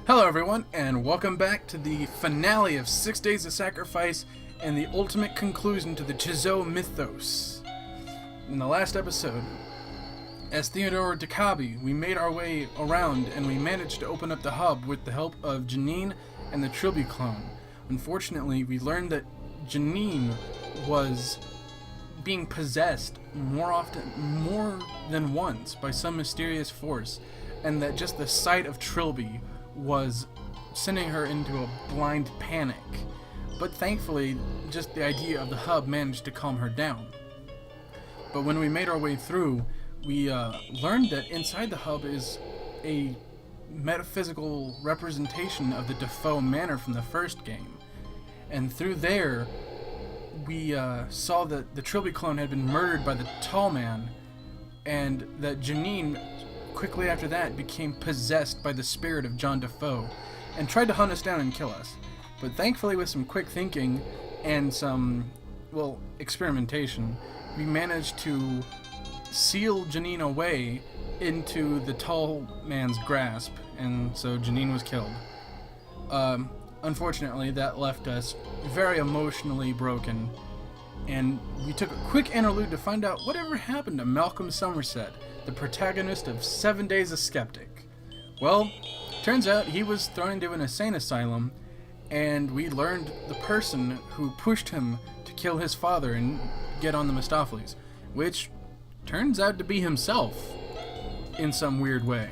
Hello everyone, and welcome back to the finale of 6 Days of Sacrifice and the ultimate conclusion to the Chay mythos. In the last episode, as Theodore Dakabi, we made our way around and we managed to open up the hub with the help of Janine and the Trilby clone. Unfortunately, we learned that Janine was being possessed more than once by some mysterious force, and that just the sight of Trilby was sending her into a blind panic. But thankfully, just the idea of the hub managed to calm her down. But when we made our way through, we learned that inside the hub is a metaphysical representation of the Defoe Manor from the first game. And through there, we saw that the Trilby clone had been murdered by the Tall Man, and that Janine quickly after that became possessed by the spirit of John Defoe and tried to hunt us down and kill us. But thankfully, with some quick thinking and some, experimentation, we managed to seal Janine away into the Tall Man's grasp, and so Janine was killed. Unfortunately, that left us very emotionally broken, and we took a quick interlude to find out whatever happened to Malcolm Somerset, the protagonist of 7 Days a Skeptic. Well, turns out he was thrown into an insane asylum, and we learned the person who pushed him to kill his father and get on the Mistopheles, which turns out to be himself in some weird way.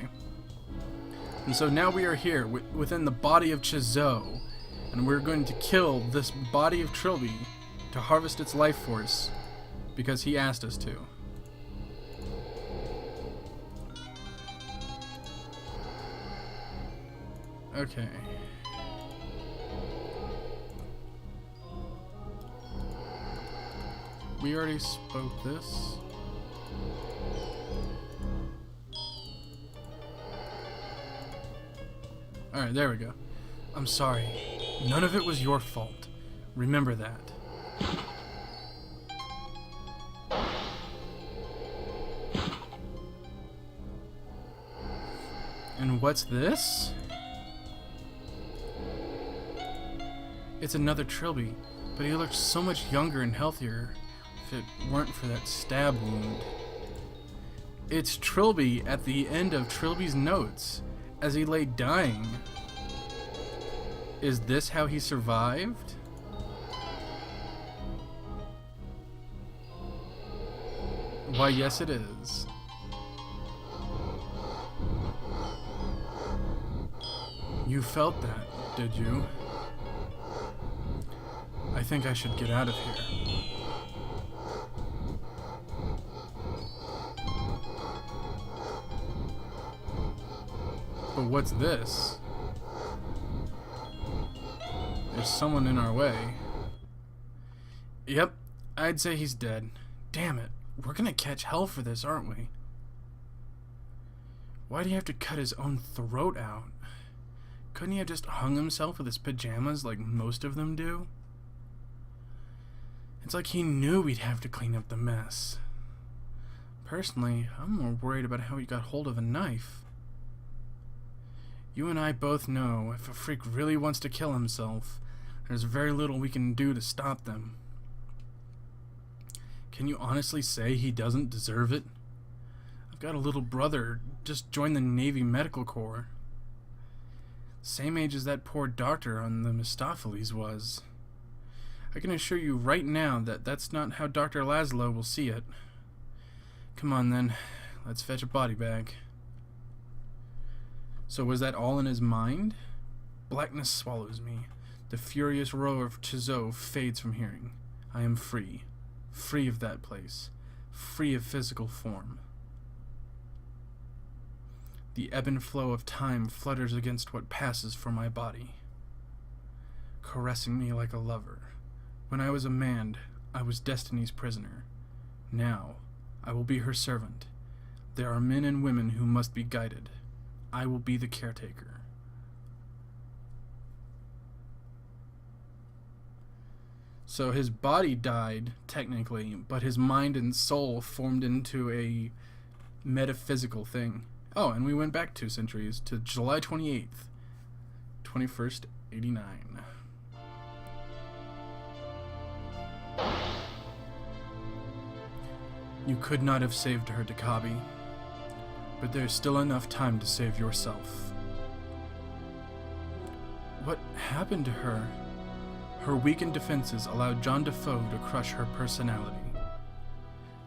And so now we are here within the body of Chay, and we're going to kill this body of Trilby to harvest its life force because he asked us to. Okay. We already spoke this. Alright, there we go. I'm sorry. None of it was your fault. Remember that. And what's this? It's another Trilby, but he looked so much younger and healthier if it weren't for that stab wound. It's Trilby at the end of Trilby's notes as he lay dying. Is this how he survived? Why, yes it is. You felt that, did you? I think I should get out of here. But what's this? There's someone in our way. Yep, I'd say he's dead. Damn it, we're gonna catch hell for this, aren't we? Why do you have to cut his own throat out? Couldn't he have just hung himself with his pajamas like most of them do? It's like he knew we'd have to clean up the mess. Personally, I'm more worried about how he got hold of a knife. You and I both know if a freak really wants to kill himself, there's very little we can do to stop them. Can you honestly say he doesn't deserve it? I've got a little brother just joined the Navy Medical Corps. Same age as that poor doctor on the Mistopheles was. I can assure you right now that that's not how Dr. Laszlo will see it. Come on then, let's fetch a body bag. So was that all in his mind? Blackness swallows me. The furious roar of Chay fades from hearing. I am free. Free of that place. Free of physical form. The ebb and flow of time flutters against what passes for my body, caressing me like a lover. When I was a man, I was Destiny's prisoner. Now, I will be her servant. There are men and women who must be guided. I will be the caretaker. So his body died, technically, but his mind and soul formed into a metaphysical thing. Oh, and we went back 2 centuries to July 28th. 21st, 89. You could not have saved her, Dakabi, but there's still enough time to save yourself. What happened to her? Her weakened defenses allowed John Defoe to crush her personality.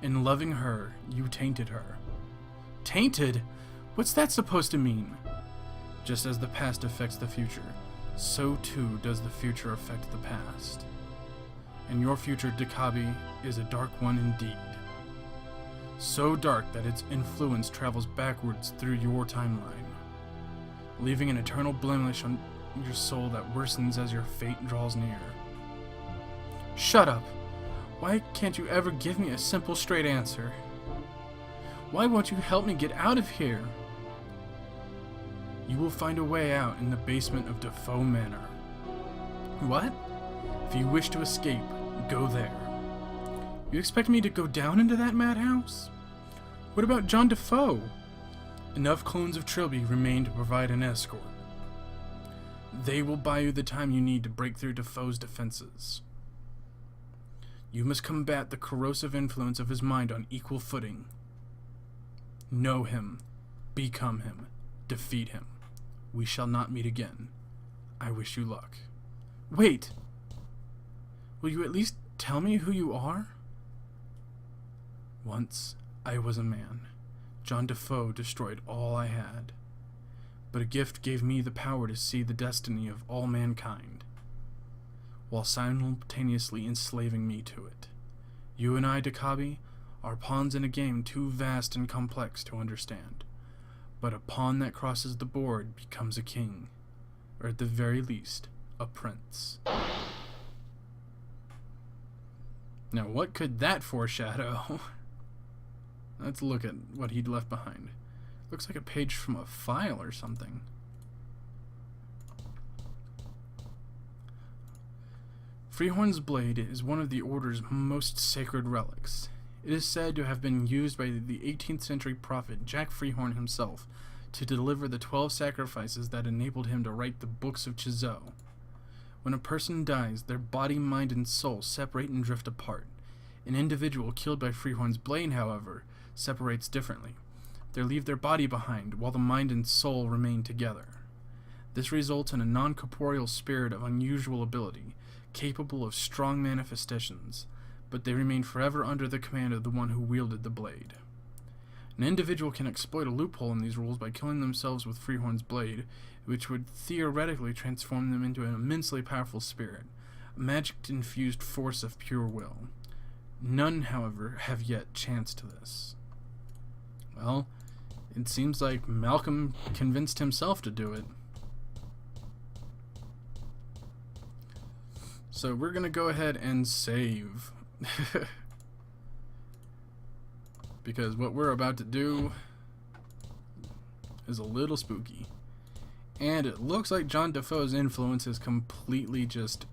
In loving her, you tainted her. Tainted? What's that supposed to mean? Just as the past affects the future, so too does the future affect the past. And your future, Dakabi, is a dark one indeed. So dark that its influence travels backwards through your timeline, leaving an eternal blemish on your soul that worsens as your fate draws near. Shut up! Why can't you ever give me a simple, straight answer? Why won't you help me get out of here? You will find a way out in the basement of Defoe Manor. What? If you wish to escape, go there. You expect me to go down into that madhouse? What about John Defoe? Enough clones of Trilby remain to provide an escort. They will buy you the time you need to break through Defoe's defenses. You must combat the corrosive influence of his mind on equal footing. Know him, become him, defeat him. We shall not meet again. I wish you luck. Wait! Will you at least tell me who you are? Once, I was a man. John Defoe destroyed all I had. But a gift gave me the power to see the destiny of all mankind, while simultaneously enslaving me to it. You and I, Dakabi, are pawns in a game too vast and complex to understand. But a pawn that crosses the board becomes a king, or at the very least, a prince. Now, what could that foreshadow? Let's look at what he'd left behind. Looks like a page from a file or something. Freehorn's blade is one of the Order's most sacred relics. It is said to have been used by the 18th century prophet Jack Freehorn himself to deliver the 12 sacrifices that enabled him to write the books of Chay. When a person dies, their body, mind, and soul separate and drift apart. An individual killed by Freehorn's blade, however, separates differently. They leave their body behind, while the mind and soul remain together. This results in a non-corporeal spirit of unusual ability, capable of strong manifestations, but they remain forever under the command of the one who wielded the blade. An individual can exploit a loophole in these rules by killing themselves with Freehorn's blade, which would theoretically transform them into an immensely powerful spirit, a magic-infused force of pure will. None, however, have yet chanced this. Well, it seems like Malcolm convinced himself to do it. So we're going to go ahead and save. Because what we're about to do is a little spooky. And it looks like John Defoe's influence is completely just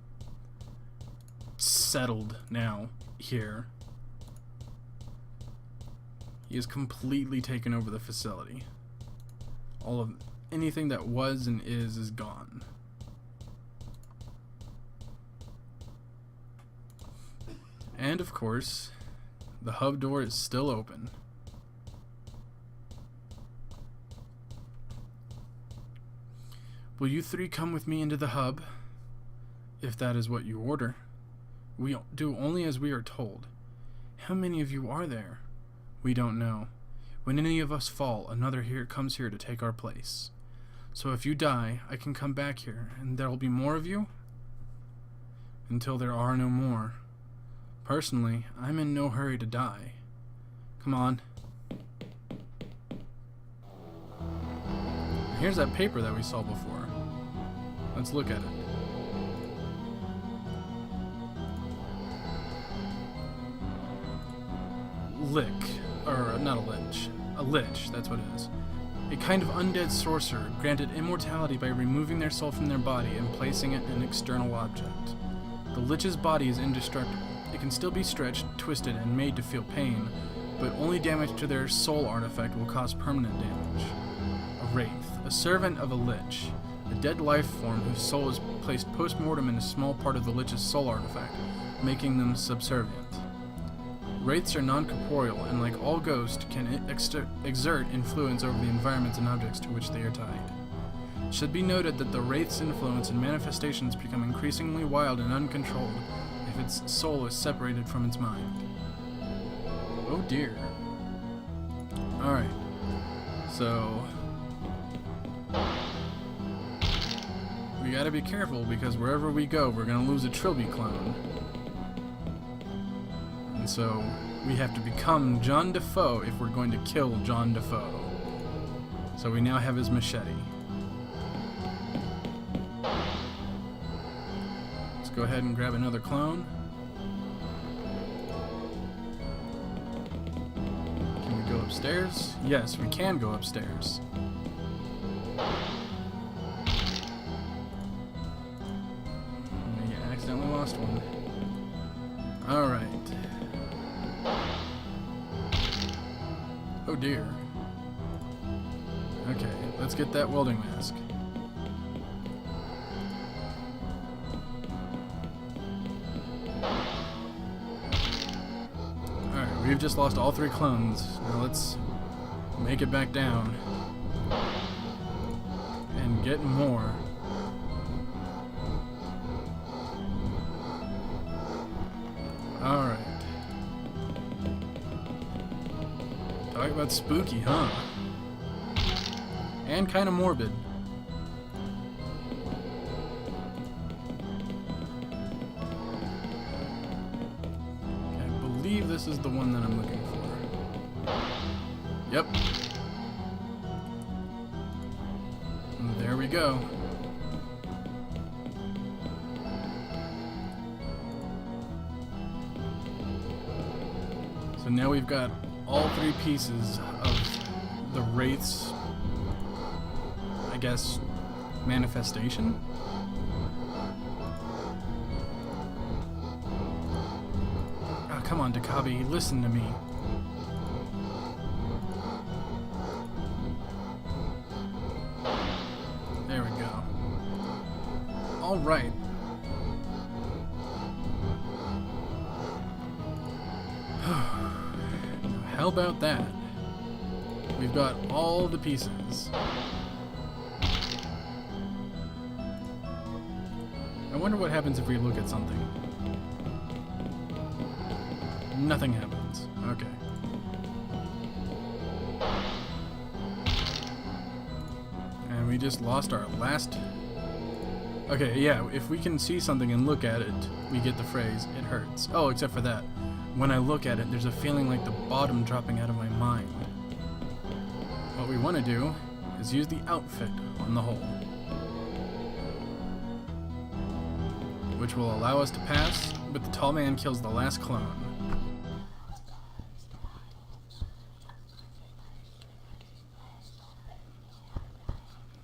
settled now here. He has completely taken over the facility. All of anything that was and is gone. And of course, the hub door is still open. Will you three come with me into the hub? If that is what you order. We do only as we are told. How many of you are there? We don't know. When any of us fall, another comes here to take our place. So if you die, I can come back here, and there will be more of you? Until there are no more. Personally, I'm in no hurry to die. Come on. Here's that paper that we saw before. Let's look at it. A lich, that's what it is. A kind of undead sorcerer granted immortality by removing their soul from their body and placing it in an external object. The lich's body is indestructible. It can still be stretched, twisted, and made to feel pain, but only damage to their soul artifact will cause permanent damage. A wraith, a servant of a lich, A dead life form whose soul is placed post-mortem in a small part of the Lich's soul artifact, making them subservient. Wraiths are non-corporeal, and like all ghosts, can exert influence over the environments and objects to which they are tied. It should be noted that the Wraith's influence and manifestations become increasingly wild and uncontrolled if its soul is separated from its mind. Oh dear. Alright. So... we gotta be careful, because wherever we go, we're gonna lose a Trilby clone. And so, we have to become John Defoe if we're going to kill John Defoe. So we now have his machete. Let's go ahead and grab another clone. Can we go upstairs? Yes, we can go upstairs. We accidentally lost one. Alright. Oh dear. Okay, let's get that welding mask. Alright, we've just lost all 3 clones. Now let's make it back down. And get more. Alright. Talk about spooky, huh? And kind of morbid. I believe this is the one that I'm looking for. Yep. And there we go. So now we've got all 3 pieces of the Wraith's, I guess, manifestation? Oh, come on, Dakabi, listen to me. There we go. Alright. How about that? We've got all the pieces. I wonder what happens if we look at something. Nothing happens. Okay. And we just lost our last... Okay, yeah, if we can see something and look at it, we get the phrase, it hurts. Oh, except for that. When I look at it, there's a feeling like the bottom dropping out of my mind. What we want to do is use the outfit on the hole, which will allow us to pass, but the tall man kills the last clone.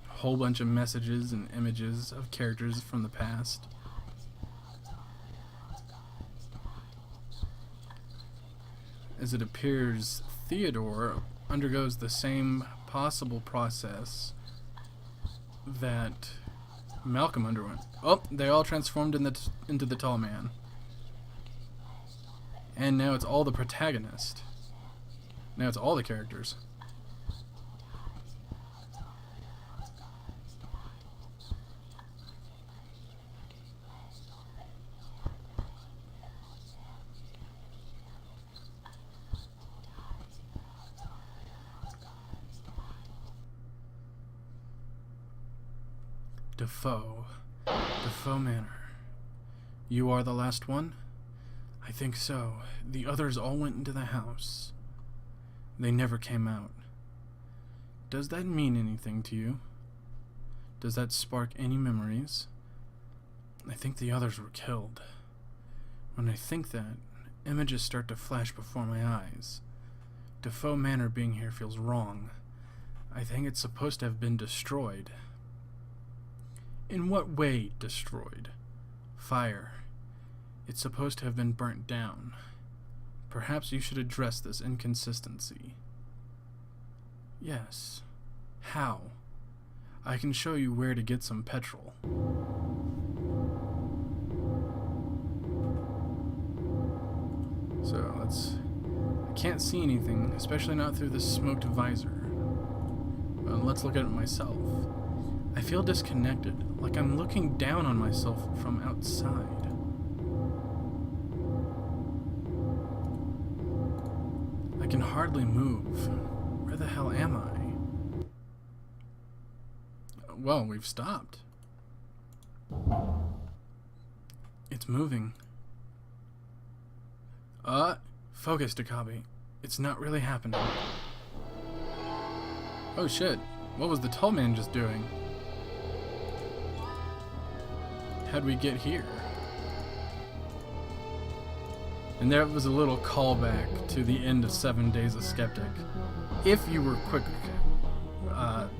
A whole bunch of messages and images of characters from the past. As it appears, Theodore undergoes the same possible process that Malcolm underwent. Oh, they all transformed into the tall man. And now it's all the protagonist. Now it's all the characters. Defoe. Defoe Manor. You are the last one? I think so. The others all went into the house. They never came out. Does that mean anything to you? Does that spark any memories? I think the others were killed. When I think that, images start to flash before my eyes. Defoe Manor being here feels wrong. I think it's supposed to have been destroyed. In what way destroyed? Fire. It's supposed to have been burnt down. Perhaps you should address this inconsistency. Yes. How? I can show you where to get some petrol. So I can't see anything, especially not through this smoked visor. Let's look at it myself. I feel disconnected, like I'm looking down on myself from outside. I can hardly move. Where the hell am I? Well, we've stopped. It's moving. Focus, Dakabe. It's not really happening. Oh shit, what was the tall man just doing? How'd we get here? And there was a little callback to the end of 7 Days a Skeptic. If you were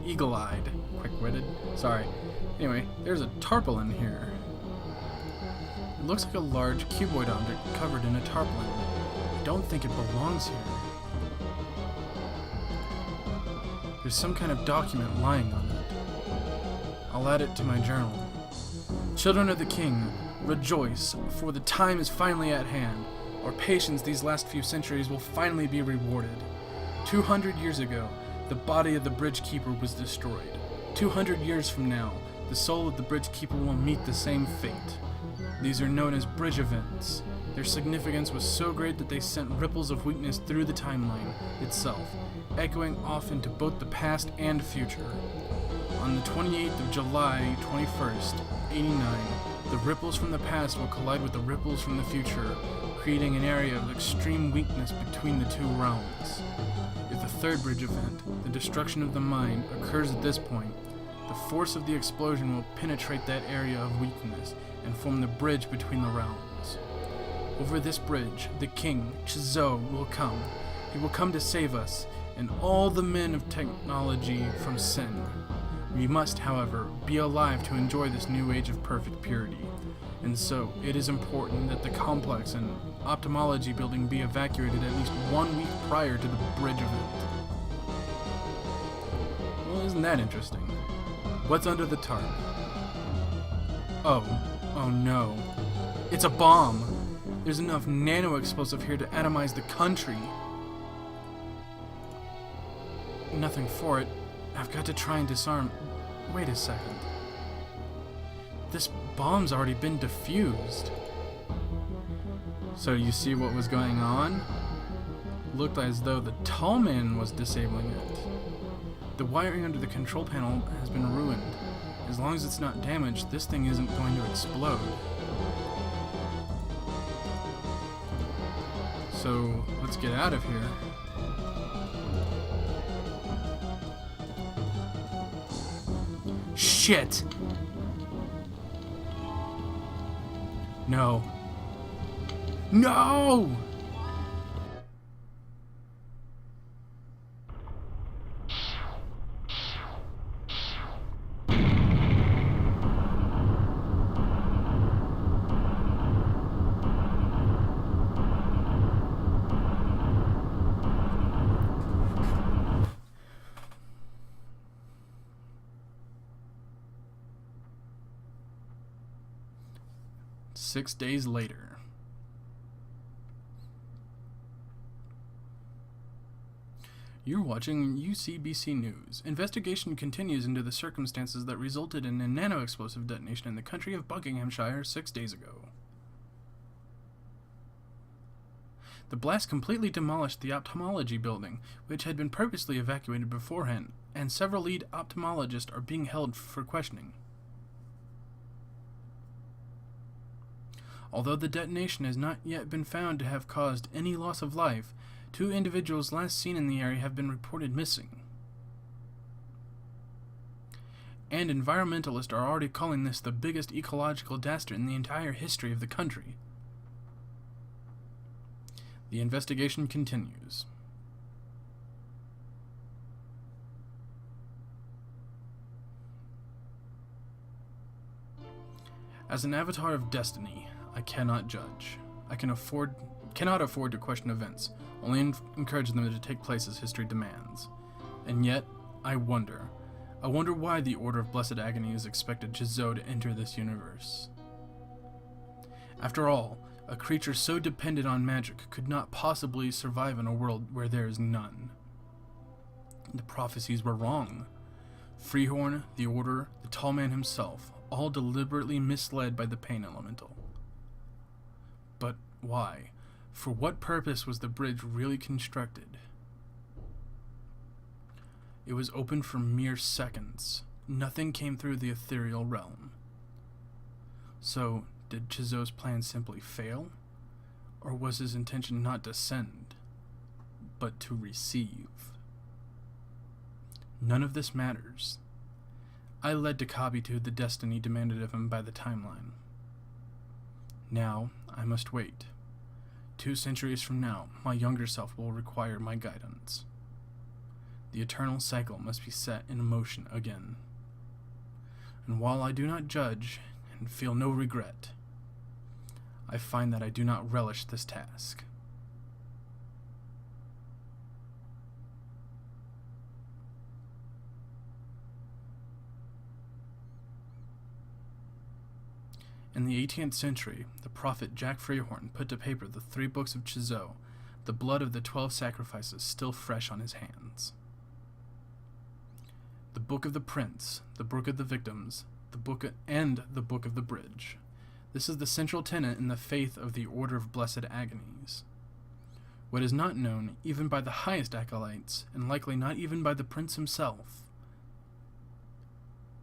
eagle-eyed, quick-witted, sorry. Anyway, there's a tarpaulin here. It looks like a large cuboid object covered in a tarpaulin. I don't think it belongs here. There's some kind of document lying on it. I'll add it to my journal. Children of the King, rejoice, for the time is finally at hand. Our patience these last few centuries will finally be rewarded. 200 years ago, the body of the bridge keeper was destroyed. 200 years from now, the soul of the bridge keeper will meet the same fate. These are known as bridge events. Their significance was so great that they sent ripples of weakness through the timeline itself, echoing off into both the past and future. On the 28th of July, 21st, 89, the ripples from the past will collide with the ripples from the future, creating an area of extreme weakness between the two realms. If the third bridge event, the destruction of the mind, occurs at this point, the force of the explosion will penetrate that area of weakness and form the bridge between the realms. Over this bridge, the king, Chay, will come. He will come to save us and all the men of technology from sin. We must, however, be alive to enjoy this new age of perfect purity. And so, it is important that the complex and ophthalmology building be evacuated at least 1 week prior to the bridge event. Well, isn't that interesting? What's under the tarp? Oh no. It's a bomb! There's enough nano-explosive here to atomize the country. Nothing for it. I've got to try and disarm... Wait a second. This bomb's already been defused. So you see what was going on? Looked as though the tall man was disabling it. The wiring under the control panel has been ruined. As long as it's not damaged, this thing isn't going to explode. So let's get out of here. Shit! No. No! Six days later. You're watching UCBC News. Investigation continues into the circumstances that resulted in a nano-explosive detonation in the country of Buckinghamshire 6 days ago. The blast completely demolished the ophthalmology building, which had been purposely evacuated beforehand, and several lead ophthalmologists are being held for questioning. Although the detonation has not yet been found to have caused any loss of life, 2 individuals last seen in the area have been reported missing. And environmentalists are already calling this the biggest ecological disaster in the entire history of the country. The investigation continues. As an avatar of destiny, I cannot judge. I cannot afford to question events, only encourage them to take place as history demands. And yet, I wonder I wonder why the Order of Blessed Agonies expected Chay to enter this universe. After all, a creature so dependent on magic could not possibly survive in a world where there is none. The prophecies were wrong. Freehorn, the Order, the Tall Man himself, all deliberately misled by the pain elemental. But why? For what purpose was the bridge really constructed? It was open for mere seconds. Nothing came through the ethereal realm. So, did Chay's plan simply fail? Or was his intention not to send, but to receive? None of this matters. I led Takabi to the destiny demanded of him by the timeline. Now, I must wait. 2 centuries from now, my younger self will require my guidance. The eternal cycle must be set in motion again. And while I do not judge and feel no regret, I find that I do not relish this task. In the 18th century, the prophet Jack Freehorn put to paper the 3 books of Chay, the blood of the 12 sacrifices still fresh on his hands. The Book of the Prince, the Book of the Victims, the Book of the Bridge. This is the central tenet in the faith of the Order of Blessed Agonies. What is not known, even by the highest acolytes, and likely not even by the prince himself,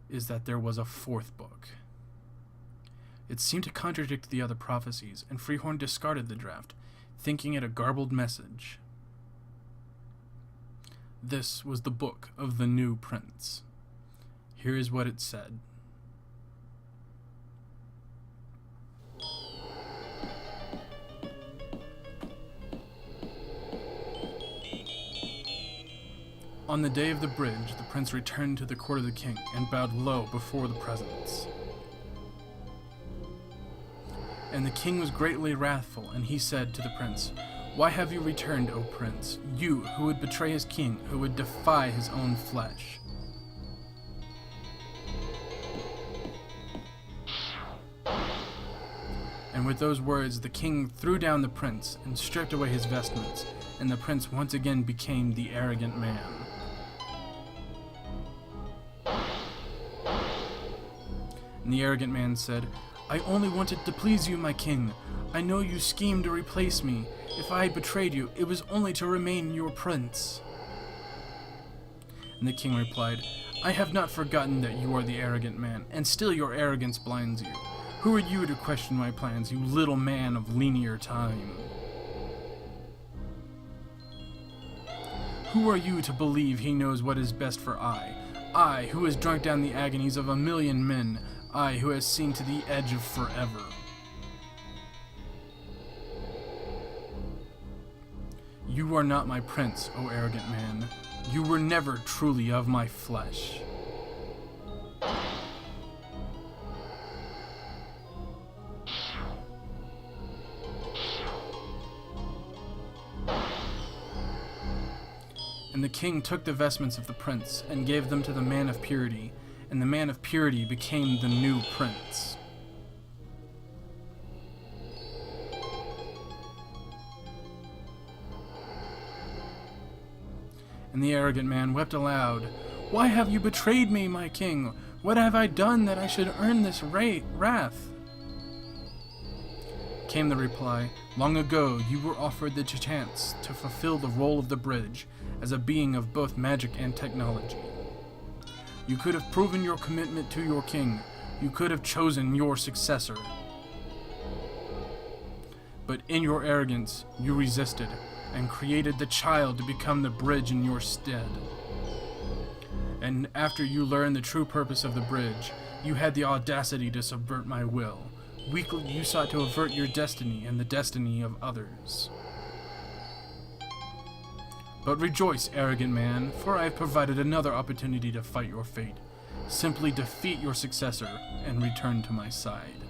is that there was a 4th book. It seemed to contradict the other prophecies, and Freehorn discarded the draft, thinking it a garbled message. This was the book of the new prince. Here is what it said. On the day of the bridge, the prince returned to the court of the king and bowed low before the presence. And the king was greatly wrathful, and he said to the prince, "Why have you returned, O prince, you who would betray his king, who would defy his own flesh?" And with those words, the king threw down the prince and stripped away his vestments, and the prince once again became the arrogant man. And the arrogant man said, "I only wanted to please you, my king. I know you schemed to replace me. If I had betrayed you, it was only to remain your prince." And the king replied, "I have not forgotten that you are the arrogant man, and still your arrogance blinds you. Who are you to question my plans, you little man of linear time? Who are you to believe he knows what is best for I, who has drunk down the agonies of 1,000,000 men, I, who has seen to the edge of forever? You are not my prince, O arrogant man. You were never truly of my flesh." And the king took the vestments of the prince and gave them to the man of purity, and the man of purity became the new prince. And the arrogant man wept aloud, "Why have you betrayed me, my king? What have I done that I should earn this wrath?" Came the reply, "Long ago you were offered the chance to fulfill the role of the bridge as a being of both magic and technology. You could have proven your commitment to your king. You could have chosen your successor. But in your arrogance, you resisted and created the child to become the bridge in your stead. And after you learned the true purpose of the bridge, you had the audacity to subvert my will. Weakly, you sought to avert your destiny and the destiny of others. But rejoice, arrogant man, for I have provided another opportunity to fight your fate. Simply defeat your successor and return to my side."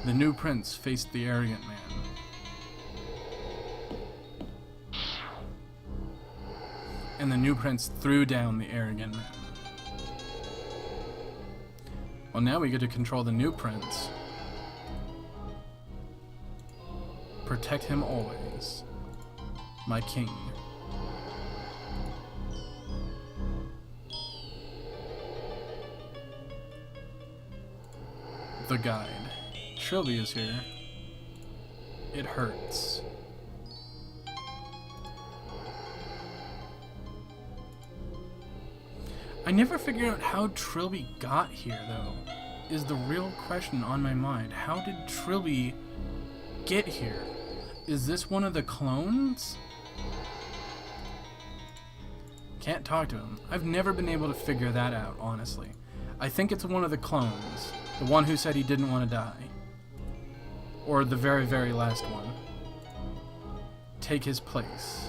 The new prince faced the arrogant man. and the new prince threw down the arrogant man. Well, now we get to control the new prince. Protect him always, my king. The guide. Trilby is here. It hurts. I never figured out how Trilby got here, though, is the real question on my mind. How did Trilby get here? Is this one of the clones? Can't talk to him. I've never been able to figure that out, honestly. I think it's one of the clones. The one who said he didn't want to die. Or the very, very last one. Take his place.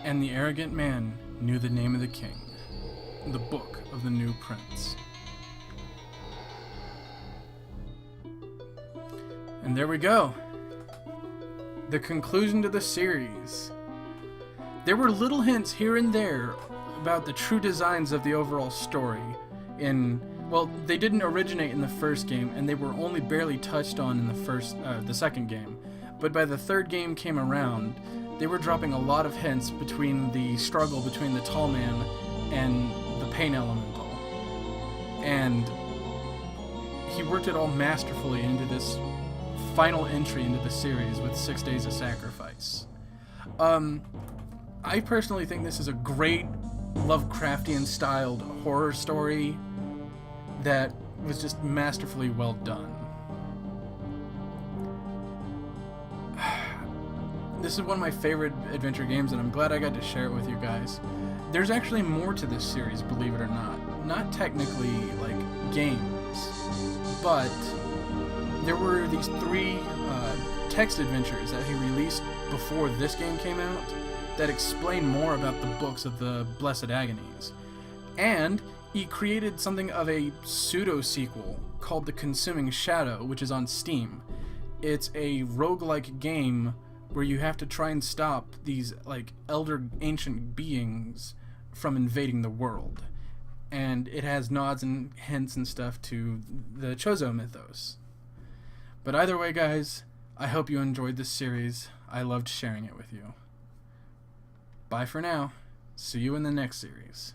And the arrogant man knew the name of the king, the book of the new prince. And there we go. The conclusion to the series. There were little hints here and there about the true designs of the overall story well, they didn't originate in the first game, and they were only barely touched on in the second game. But by the third game came around, they were dropping a lot of hints between the struggle between the tall man and the pain elemental. And he worked it all masterfully into this final entry into the series with 6 Days of Sacrifice. I personally think this is a great Lovecraftian-styled horror story that was just masterfully well done. This is one of my favorite adventure games, and I'm glad I got to share it with you guys. There's actually more to this series, believe it or not. Not technically, like, games, but there were these 3 text adventures that he released before this game came out that explain more about the books of the Blessed Agonies. And he created something of a pseudo-sequel called The Consuming Shadow, which is on Steam. It's a roguelike game where you have to try and stop these, like, elder ancient beings from invading the world. And it has nods and hints and stuff to the Chozo mythos. But either way, guys, I hope you enjoyed this series. I loved sharing it with you. Bye for now. See you in the next series.